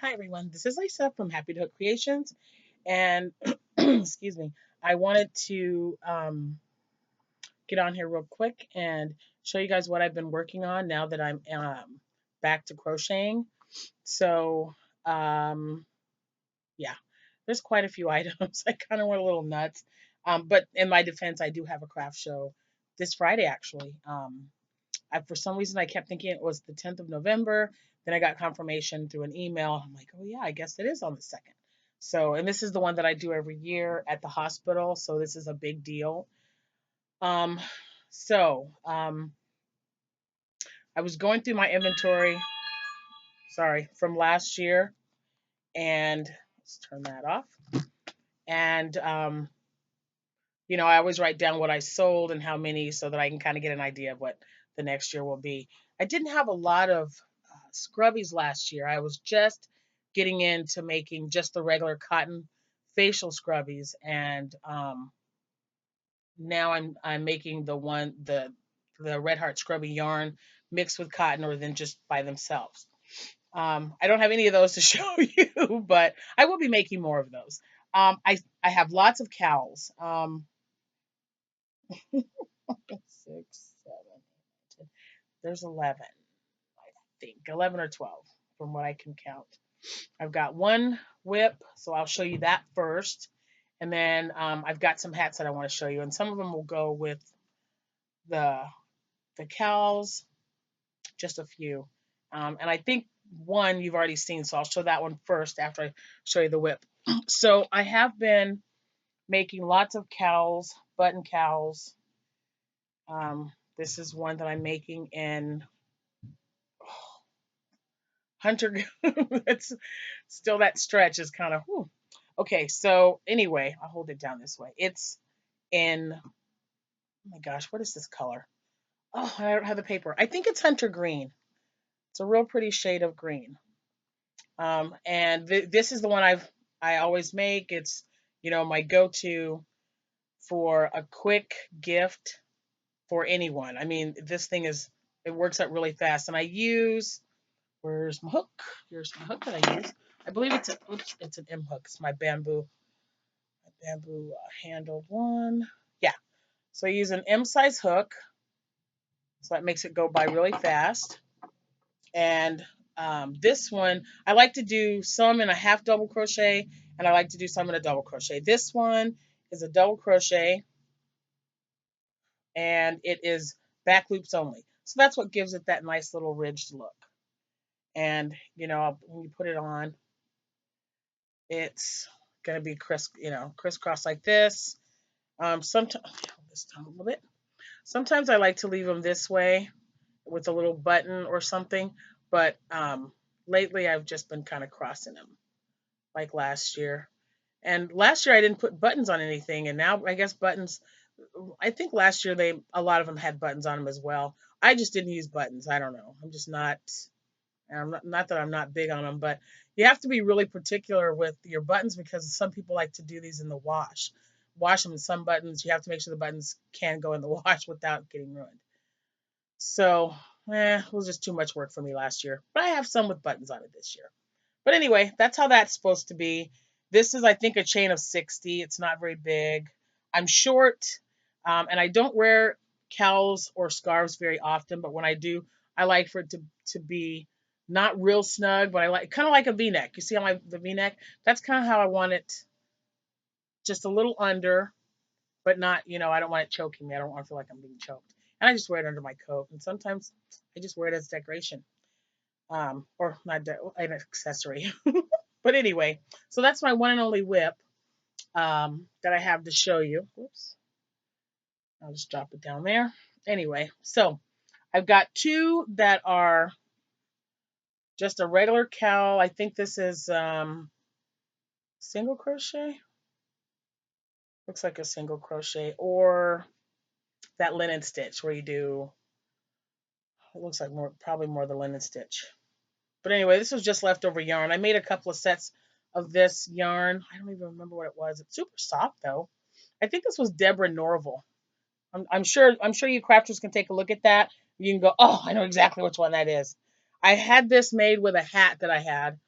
Hi everyone, this is Lisa from Happytohook Creations, and excuse me, I wanted to get on here real quick and show you guys what I've been working on now that I'm back to crocheting. So um, yeah, there's quite a few items. I kind of went a little nuts, but in my defense, I do have a craft show this Friday actually. For some reason, I kept thinking it was the 10th of November. Then I got confirmation through an email. I'm like, oh, yeah, I guess it is on the 2nd. So, and this is the one that I do every year at the hospital. So, this is a big deal. Um, so, I was going through my inventory, sorry, from last year. And let's turn that off. And, I always write down what I sold and how many so that I can kind of get an idea of what the next year will be. I didn't have a lot of scrubbies last year. I was just getting into making just the regular cotton facial scrubbies, and now I'm making the Red Heart scrubby yarn mixed with cotton or then just by themselves. I don't have any of those to show you, but I will be making more of those. I have lots of cowls. 6, 7, 10. There's 11, I think 11 or 12 from what I can count. I've got one whip, so I'll show you that first. And then I've got some hats that I want to show you, and some of them will go with the the cowls, just a few. And I think one you've already seen, so I'll show that one first after I show you the whip. So I have been making lots of cowls, button cowls. This is one that I'm making in Hunter. It's still that stretch is kind of okay. So anyway, I'll hold it down this way. It's in, oh my gosh, what is this color? Oh, I don't have the paper. I think it's hunter green. It's a real pretty shade of green. And this is the one I always make. It's my go-to for a quick gift for anyone. I mean, this thing it works out really fast, and I use, where's my hook? Here's my hook that I use. I believe it's an M hook. It's my bamboo handled one. Yeah. So I use an M size hook, so that makes it go by really fast. And this one, I like to do some in a half double crochet, and I like to do some in a double crochet. This one is a double crochet, and it is back loops only. So that's what gives it that nice little ridged look. And when you put it on, it's gonna be crisscross like this. Sometimes this time a little bit. Sometimes I like to leave them this way with a little button or something, but lately I've just been kind of crossing them like last year. And last year I didn't put buttons on anything, and now I guess buttons. I think last year a lot of them had buttons on them as well. I just didn't use buttons. I don't know. I'm just not. Not that I'm not big on them, but you have to be really particular with your buttons because some people like to do these in the wash. Wash them, and some buttons you have to make sure the buttons can go in the wash without getting ruined. So, it was just too much work for me last year. But I have some with buttons on it this year. But anyway, that's how that's supposed to be. This is, I think, a chain of 60. It's not very big. I'm short, and I don't wear cowls or scarves very often. But when I do, I like for it to be not real snug, but I like kind of like a V-neck. You see how the V-neck? That's kind of how I want it, just a little under, but not, I don't want it choking me. I don't want to feel like I'm being choked. And I just wear it under my coat. And sometimes I just wear it as decoration, or not an accessory. But anyway, so that's my one and only whip that I have to show you. Whoops. I'll just drop it down there. Anyway, so I've got two that are just a regular cowl. I think this is single crochet. Looks like a single crochet, or that linen stitch where you do, it looks like probably more the linen stitch. But anyway, this was just leftover yarn. I made a couple of sets of this yarn. I don't even remember what it was. It's super soft though. I think this was Deborah Norval. I'm sure you crafters can take a look at that. You can go, oh, I know exactly which one that is. I had this made with a hat that I had.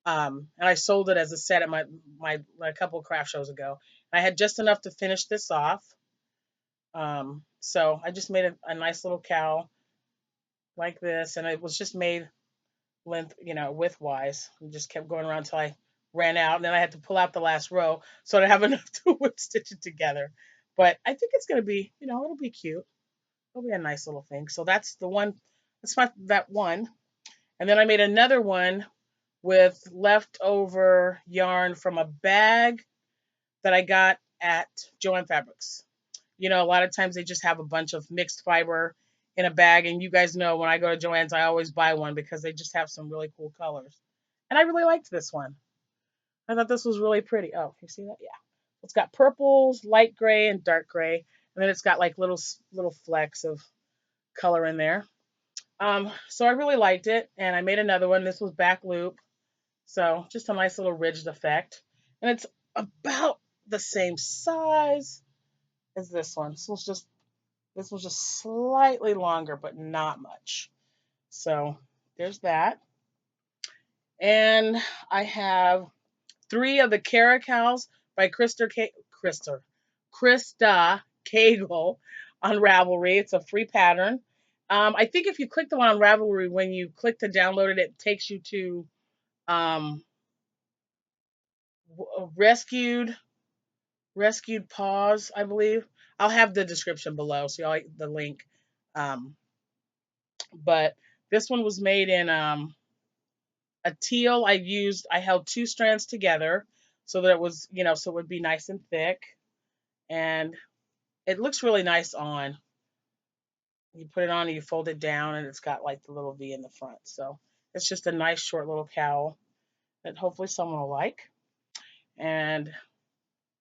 And I sold it as a set at my a couple of craft shows ago. I had just enough to finish this off. So I just made a nice little cowl like this, and it was just made length, widthwise. And just kept going around until I ran out, and then I had to pull out the last row so I have enough to whip stitch it together. But I think it's gonna be, it'll be cute. It'll be a nice little thing. So that's the one. That's my that one. And then I made another one with leftover yarn from a bag that I got at Joann Fabrics. A lot of times they just have a bunch of mixed fiber in a bag. And you guys know when I go to Joann's, I always buy one because they just have some really cool colors. And I really liked this one. I thought this was really pretty. Oh, you see that? Yeah. It's got purples, light gray, and dark gray. And then it's got like little flecks of color in there. So I really liked it. And I made another one. This was back loop. So just a nice little ridged effect. And it's about the same size as this one. This was just slightly longer, but not much. So there's that. And I have three of the Cowls by Krista Cagle on Ravelry. It's a free pattern. I think if you click the one on Ravelry, when you click to download it, it takes you to um, rescued paws, I believe. I'll have the description below, so y'all the link. Um, but this one was made in a teal. I held two strands together so that it was, so it would be nice and thick. And it looks really nice on. You put it on and you fold it down, and it's got like the little V in the front. So it's just a nice short little cowl that hopefully someone will like. And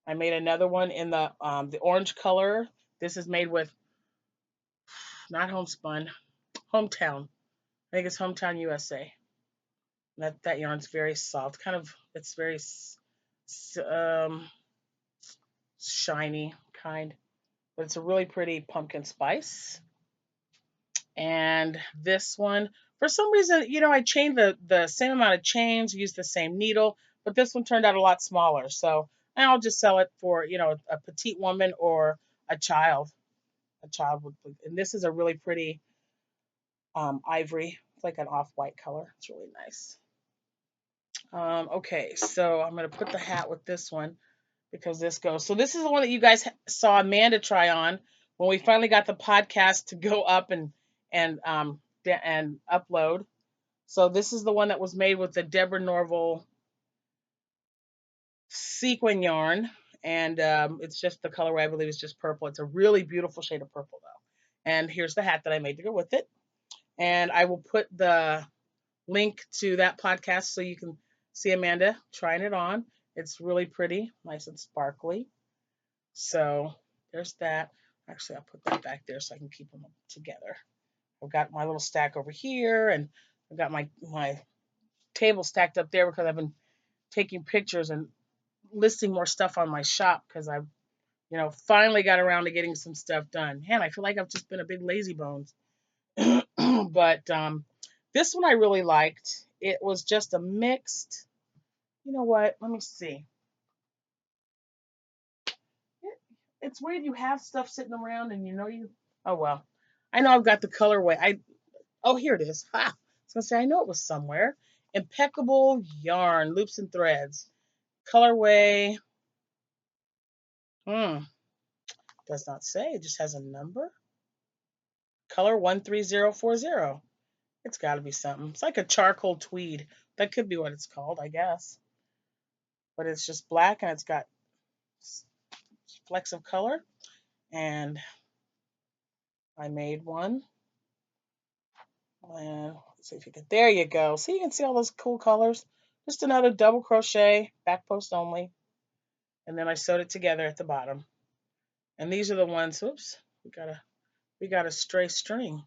I made another one in the orange color. This is made with not homespun, hometown. I think it's hometown USA. That yarn's very soft. It's very um, shiny kind, but it's a really pretty pumpkin spice. And this one, for some reason, I chained the same amount of chains, used the same needle, but this one turned out a lot smaller. So I'll just sell it for, a petite woman or a child. A child would, and this is a really pretty ivory. It's like an off-white color. It's really nice. Okay, so I'm gonna put the hat with this one because this goes. So this is the one that you guys saw Amanda try on when we finally got the podcast to go up and upload. So this is the one that was made with the Deborah Norval sequin yarn, and it's just the colorway I believe is just purple. It's a really beautiful shade of purple though. And here's the hat that I made to go with it. And I will put the link to that podcast so you can see Amanda trying it on. It's really pretty, nice and sparkly. So there's that. Actually, I'll put that back there so I can keep them together. I've got my little stack over here, and I've got my table stacked up there because I've been taking pictures and listing more stuff on my shop because I've, finally got around to getting some stuff done. Man, I feel like I've just been a big lazy bones. But this one I really liked. It was just a mixed. You know what? Let me see. It's weird you have stuff sitting around and you. Oh well, I know I've got the colorway. Oh, here it is. Ha! I was gonna say I know it was somewhere. Impeccable yarn, loops and threads. Colorway. Hmm. Does not say. It just has a number. Color 13040. It's got to be something. It's like a charcoal tweed. That could be what it's called, I guess. But it's just black and it's got flecks of color. And I made one. And let's see if you can. There you go. See, you can see all those cool colors. Just another double crochet, back post only. And then I sewed it together at the bottom. And these are the ones. Oops, we got a stray string.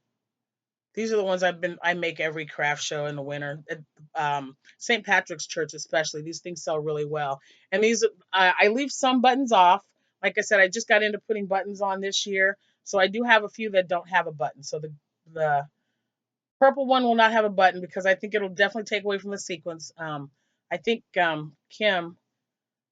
These are the ones I make every craft show in the winter. St. Patrick's Church especially. These things sell really well. And these I leave some buttons off. Like I said, I just got into putting buttons on this year, so I do have a few that don't have a button. So the purple one will not have a button because I think it'll definitely take away from the sequence. I think Kim,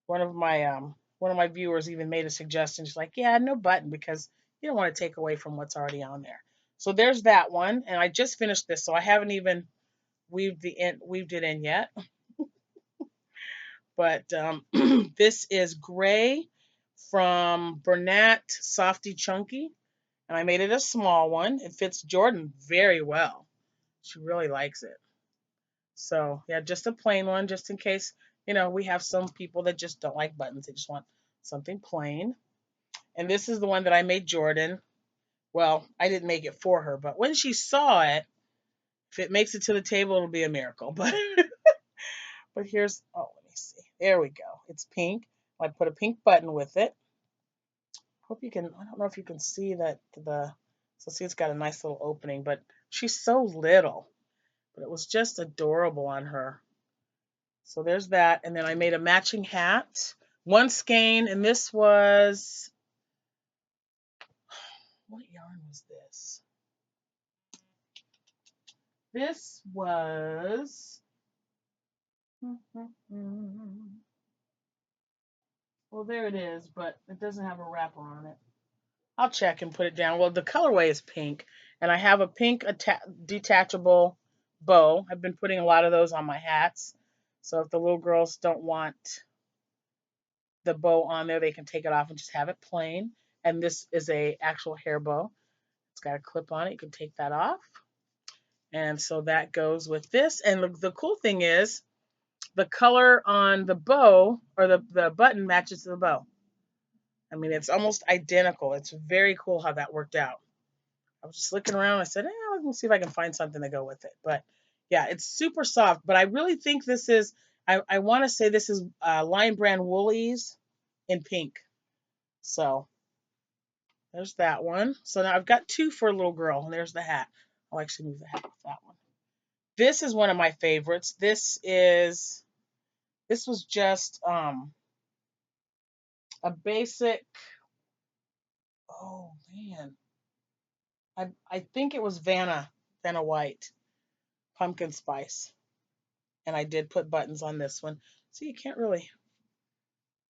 one of my viewers, even made a suggestion. She's like, "Yeah, no button because you don't want to take away from what's already on there." So there's that one, and I just finished this, so I haven't even weaved it in yet. But this is gray from Bernat Softy Chunky, and I made it a small one. It fits Jordan very well. She really likes it. So yeah, just a plain one, just in case, we have some people that just don't like buttons. They just want something plain. And this is the one that I made Jordan. Well, I didn't make it for her, but when she saw it, if it makes it to the table, it'll be a miracle. But here's, oh, let me see. There we go. It's pink. I put a pink button with it. Hope you can, I don't know if you can see that so see it's got a nice little opening, but she's so little. But it was just adorable on her. So there's that. And then I made a matching hat, one skein, and this was, what yarn was this? This was, well, there it is, but it doesn't have a wrapper on it. I'll check and put it down. Well, the colorway is pink, and I have a pink detachable bow. I've been putting a lot of those on my hats. So if the little girls don't want the bow on there, they can take it off and just have it plain. And this is a actual hair bow. It's got a clip on it. You can take that off. And so that goes with this. And the cool thing is the color on the bow or the button matches the bow. I mean, it's almost identical. It's very cool how that worked out. I was just looking around. I said, let me see if I can find something to go with it. But yeah, it's super soft. But I really think this is, I want to say this is Lion Brand Woolies in pink. So there's that one. So now I've got two for a little girl. And there's the hat. I'll actually move the hat with that one. This is one of my favorites. This was just a basic, oh man. I think it was Vanna White pumpkin spice. And I did put buttons on this one. So you can't really,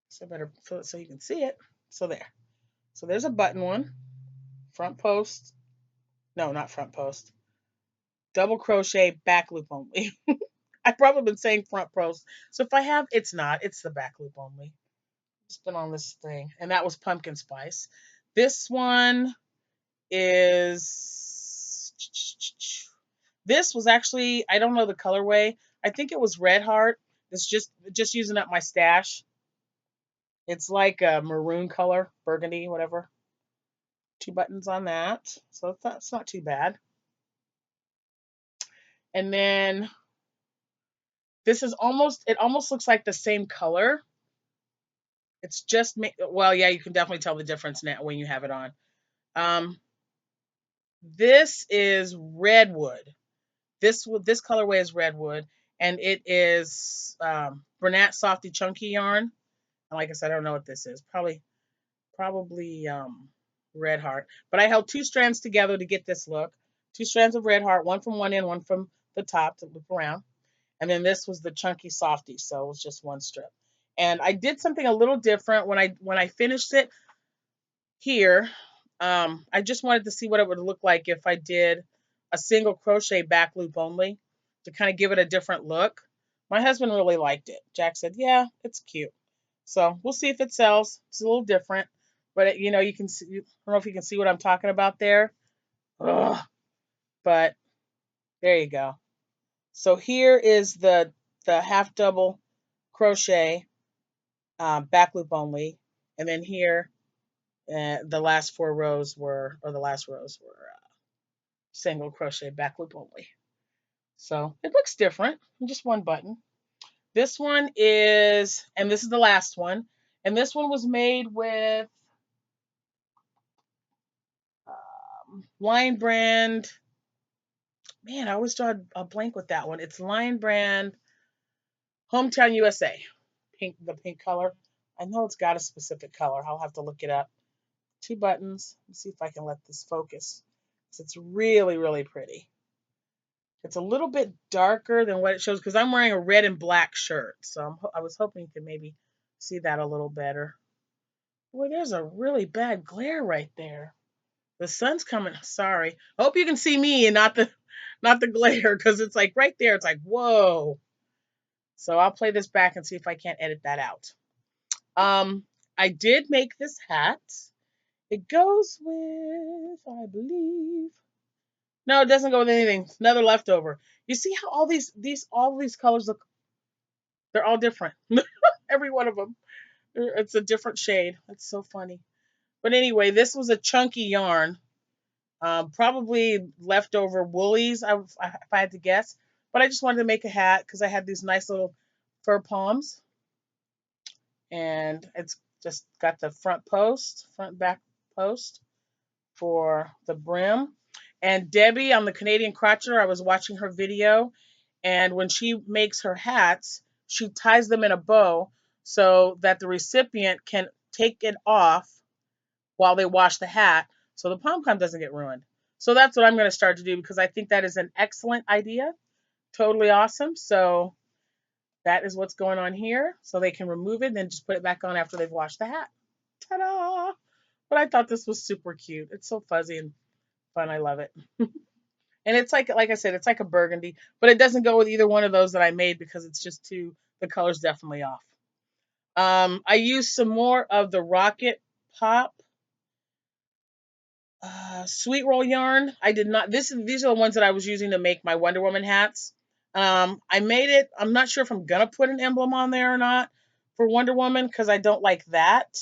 so I better fill it so you can see it. So there. So there's a button one. Front post. No, not front post. Double crochet back loop only. I've probably been saying front post. So if I have, it's not. It's the back loop only. It's been on this thing. And that was pumpkin spice. This one is, this was actually, I don't know the colorway. I think it was Red Heart. It's just using up my stash. It's like a maroon color, burgundy, whatever. Two buttons on that. So it's not too bad. And then this is it almost looks like the same color. It's just, well, yeah, you can definitely tell the difference now when you have it on. This is redwood. This colorway is redwood, and it is Bernat Softy Chunky yarn. And like I said, I don't know what this is. Probably red heart. But I held two strands together to get this look. Two strands of red heart, one from one end, one from the top to loop around. And then this was the chunky softy, so it was just one strip. And I did something a little different when I finished it here. I just wanted to see what it would look like if I did a single crochet back loop only to kind of give it a different look. My husband really liked it. Jack said, "Yeah, it's cute." So we'll see if it sells. It's a little different, but you can see. I don't know if you can see what I'm talking about there. Ugh. But there you go. So here is the half double crochet back loop only, and then here the last rows were single crochet back loop only. So it looks different. Just one button. This one is, and this is the last one, and this one was made with Lion Brand. Man, I always draw a blank with that one. It's Lion Brand Hometown USA. The pink color. I know it's got a specific color. I'll have to look it up. Two buttons. Let's see if I can let this focus. It's really, really pretty. It's a little bit darker than what it shows because I'm wearing a red and black shirt. So I was hoping you could maybe see that a little better. Boy, there's a really bad glare right there. The sun's coming. Sorry. I hope you can see me and not the glare because it's like right there. It's like, whoa. So I'll play this back and see if I can't edit that out. I did make this hat. It goes with, I believe. No, it doesn't go with anything. It's another leftover. You see how all these colors look, they're all different. Every one of them. It's a different shade. That's so funny. But anyway, this was a chunky yarn. Probably leftover woolies, if I had to guess. But I just wanted to make a hat because I had these nice little fur poms. And it's just got the front and back post for the brim. And Debbie on the Canadian Crotcheter, I was watching her video. And when she makes her hats, she ties them in a bow so that the recipient can take it off while they wash the hat so the pom pom doesn't get ruined. So that's what I'm going to start to do because I think that is an excellent idea. Totally awesome. So that is what's going on here. So they can remove it and then just put it back on after they've washed the hat. Ta-da! But I thought this was super cute. It's so fuzzy and fun. I love it. And it's like I said, it's like a burgundy, but it doesn't go with either one of those that I made because it's just the color's definitely off. I used some more of the Rocket Pop sweet roll yarn. I did not. These are the ones that I was using to make my Wonder Woman hats. I made it. I'm not sure if I'm gonna put an emblem on there or not for Wonder Woman because I don't like that.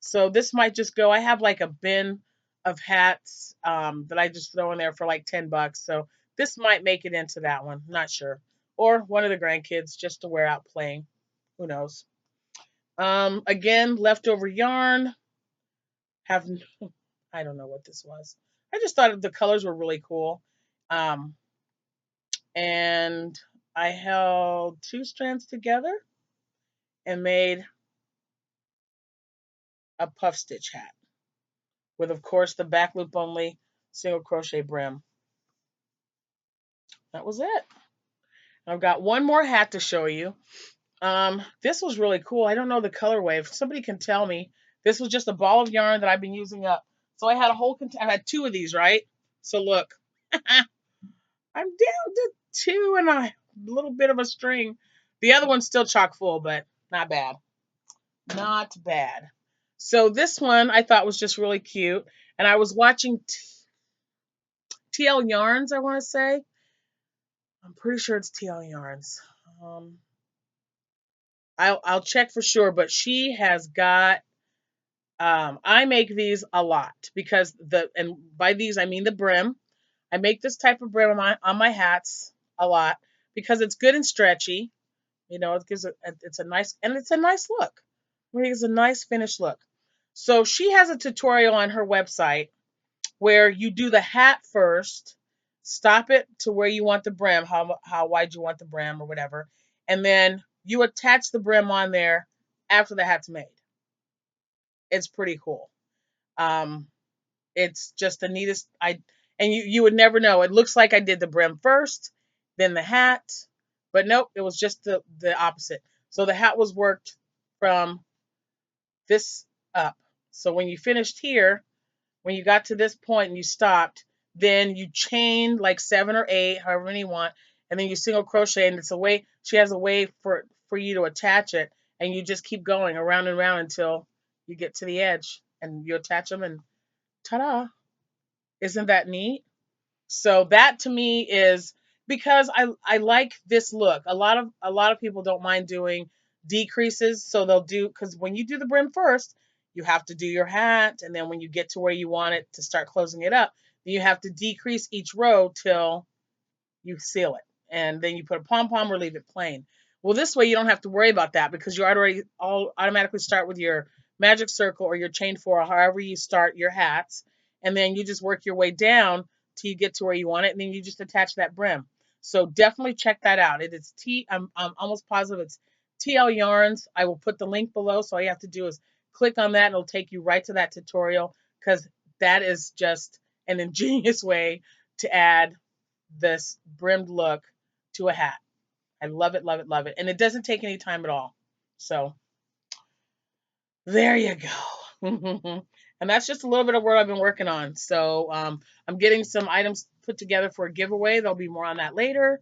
So this might just go. I have like a bin of hats that I just throw in there for like $10. So this might make it into that one. Not sure. Or one of the grandkids just to wear out playing. Who knows? Again, leftover yarn. Have I don't know what this was. I just thought the colors were really cool. Um, and I held two strands together and made a puff stitch hat with, of course, the back loop only single crochet brim. That was it. I've got one more hat to show you. This was really cool. I don't know the colorway. If somebody can tell me, this was just a ball of yarn that I've been using up. So I had I had two of these, right? So look, I'm down to two and a little bit of a string. The other one's still chock full, but not bad. Not bad. So this one I thought was just really cute. And I was watching TL Yarns, I want to say. I'm pretty sure it's TL Yarns. Um, I'll check for sure, but she has got. I make these a lot because and by these I mean the brim. I make this type of brim on my hats a lot because it's good and stretchy. You know, it gives it's a nice look. I think it's a nice finished look. So she has a tutorial on her website where you do the hat first, stop it to where you want the brim, how wide you want the brim or whatever, and then you attach the brim on there after the hat's made. It's pretty cool. Um, it's just the neatest. And you would never know. It looks like I did the brim first, then the hat, but nope, it was just the opposite. So the hat was worked from this up. So when you finished here, when you got to this point and you stopped, then you chain like 7 or 8, however many you want, and then you single crochet, and it's a way she has a way for you to attach it, and you just keep going around and around until you get to the edge, and you attach them, and ta-da! Isn't that neat? So that to me is because I like this look. A lot of people don't mind doing decreases, so they'll do because when you do the brim first, you have to do your hat, and then when you get to where you want it to start closing it up, you have to decrease each row till you seal it. And then you put a pom-pom or leave it plain. Well, this way you don't have to worry about that because you already all automatically start with your magic circle or your chain 4, or however you start your hats. And then you just work your way down till you get to where you want it. And then you just attach that brim. So definitely check that out. It is I'm almost positive it's TL Yarns. I will put the link below. So all you have to do is click on that and it'll take you right to that tutorial because that is just an ingenious way to add this brimmed look to a hat. I love it, love it, love it. And it doesn't take any time at all. So there you go. And that's just a little bit of what I've been working on. So I'm getting some items put together for a giveaway. There'll be more on that later.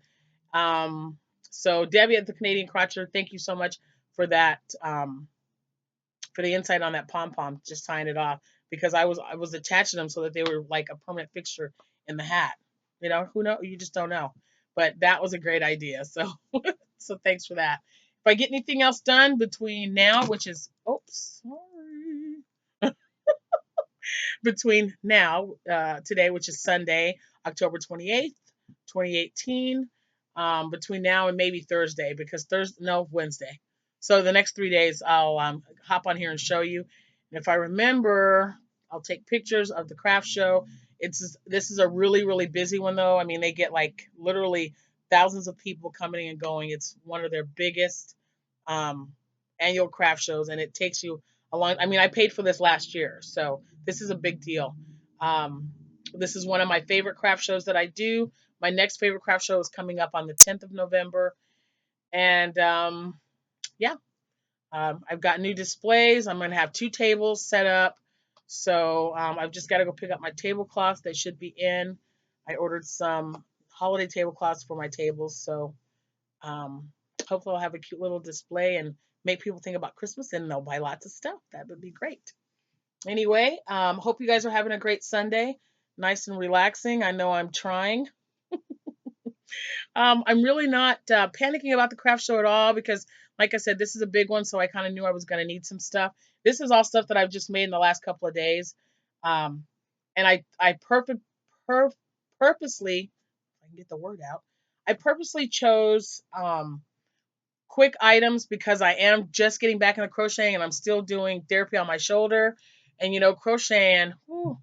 Um, so Debbie at the Canadian Crotcher, thank you so much for that, for the insight on that pom pom, just tying it off because I was attaching them so that they were like a permanent fixture in the hat. You know, who know? You just don't know. But that was a great idea. So so thanks for that. If I get anything else done between now, which is oops, sorry, between now, today, which is Sunday, October 28th, 2018, between now and maybe Thursday, because Thursday, no, Wednesday. So the next 3 days, I'll hop on here and show you. And if I remember, I'll take pictures of the craft show. This is a really, really busy one, though. I mean, they get like literally thousands of people coming and going. It's one of their biggest um, annual craft shows, and it takes you a long. I mean, I paid for this last year, so this is a big deal. Um, this is one of my favorite craft shows that I do. My next favorite craft show is coming up on the 10th of November, and yeah, I've got new displays. I'm going to have 2 tables set up, so I've just got to go pick up my tablecloths. They should be in. I ordered some holiday tablecloths for my tables, so um, hopefully, I'll have a cute little display and make people think about Christmas and they'll buy lots of stuff. That would be great. Anyway, hope you guys are having a great Sunday. Nice and relaxing. I know I'm trying. I'm really not panicking about the craft show at all because, like I said, this is a big one, so I kind of knew I was going to need some stuff. This is all stuff that I've just made in the last couple of days, um, and per- purposely, if I can get the word out, I purposely chose quick items because I am just getting back into crocheting and I'm still doing therapy on my shoulder. And crocheting, whew,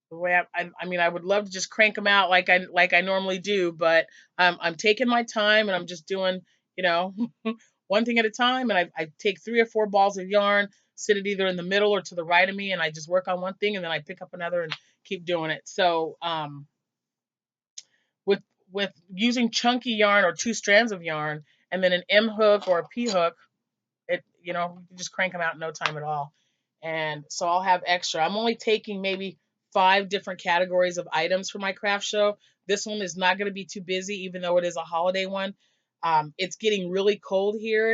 the way I mean, I would love to just crank them out like I normally do, but I'm taking my time and I'm just doing, you know, one thing at a time. And I take 3 or 4 balls of yarn, sit it either in the middle or to the right of me, and I just work on one thing and then I pick up another and keep doing it. So with with using chunky yarn or 2 strands of yarn and then an M hook or a P hook, you can just crank them out in no time at all. And so I'll have extra. I'm only taking maybe 5 different categories of items for my craft show. This one is not going to be too busy, even though it is a holiday one. It's getting really cold here.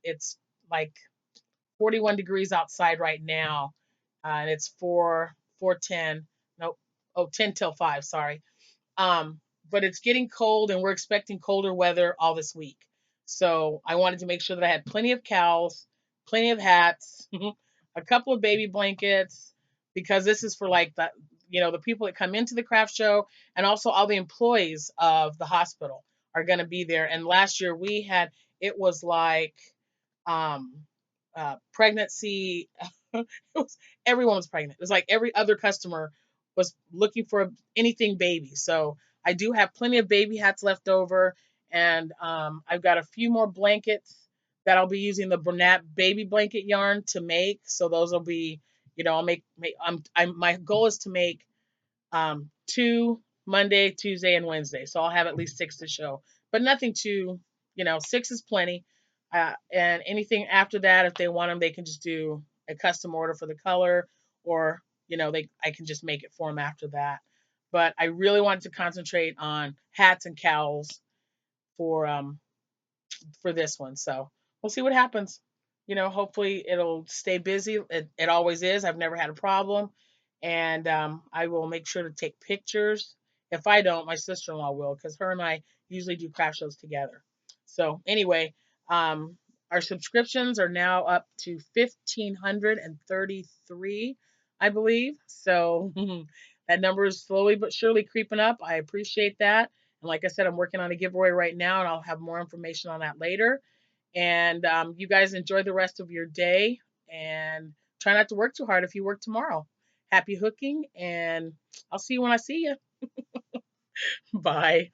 It's like 41 degrees outside right now, and it's 4:10. Nope. Oh, 10 till 5. Sorry. Um, but it's getting cold and we're expecting colder weather all this week. So I wanted to make sure that I had plenty of cowls, plenty of hats, a couple of baby blankets, because this is for like the people that come into the craft show and also all the employees of the hospital are going to be there. And last year it was like um, pregnancy. Everyone was pregnant. It was like every other customer was looking for anything baby. So I do have plenty of baby hats left over, and I've got a few more blankets that I'll be using the Bernat baby blanket yarn to make. So those will be, I'll make my goal is to make 2 Monday, Tuesday, and Wednesday. So I'll have at least 6 to show, but nothing too, 6 is plenty. And anything after that, if they want them, they can just do a custom order for the color, or I can just make it for them after that. But I really wanted to concentrate on hats and cowls for this one. So we'll see what happens. Hopefully it'll stay busy. It always is. I've never had a problem. And I will make sure to take pictures. If I don't, my sister-in-law will, because her and I usually do craft shows together. So anyway, um, our subscriptions are now up to 1,533, I believe. So that number is slowly but surely creeping up. I appreciate that. And like I said, I'm working on a giveaway right now, and I'll have more information on that later. And you guys enjoy the rest of your day and try not to work too hard if you work tomorrow. Happy hooking, and I'll see you when I see you. Bye.